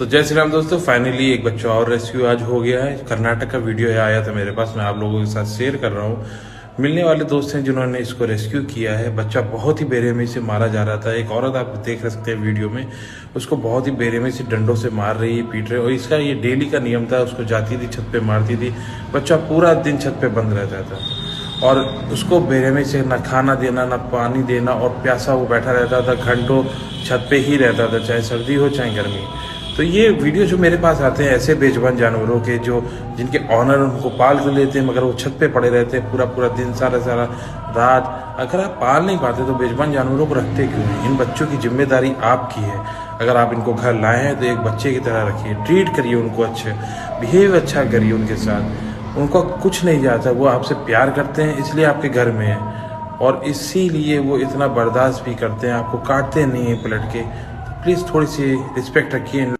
तो जय श्री राम दोस्तों, फाइनली एक बच्चा और रेस्क्यू आज हो गया है। कर्नाटक का वीडियो आया था मेरे पास, मैं आप लोगों के साथ शेयर कर रहा हूँ। मिलने वाले दोस्त हैं जिन्होंने इसको रेस्क्यू किया है। बच्चा बहुत ही बेरहमी से मारा जा रहा था। एक औरत आप देख सकते हैं वीडियो में, उसको बहुत ही बेरहमी से डंडों से मार रही है, पीट रही है। और इसका ये डेली का नियम था, उसको जाती थी छत पे मारती थी। बच्चा पूरा दिन छत पे बंद रहता था और उसको बेरहमी से ना खाना देना ना पानी देना, और प्यासा वो बैठा रहता था, घंटों छत पे ही रहता था, चाहे सर्दी हो चाहे गर्मी। तो ये वीडियो जो मेरे पास आते हैं ऐसे बेजुबान जानवरों के, जो जिनके ऑनर उनको पाल कर लेते हैं मगर वो छत पे पड़े रहते हैं पूरा पूरा दिन, सारा सारा रात। अगर आप पाल नहीं पाते तो बेजुबान जानवरों को रखते क्यों नहीं? इन बच्चों की जिम्मेदारी आपकी है। अगर आप इनको घर लाए हैं तो एक बच्चे की तरह रखिए, ट्रीट करिए उनको अच्छे, बिहेव अच्छा करिए उनके साथ। उनको कुछ नहीं जाता, वो आपसे प्यार करते हैं इसलिए आपके घर में है, और इसीलिए वो इतना बर्दाश्त भी करते हैं, आपको काटते नहीं हैं पलट के। तो प्लीज़ थोड़ी सी रिस्पेक्ट रखिए।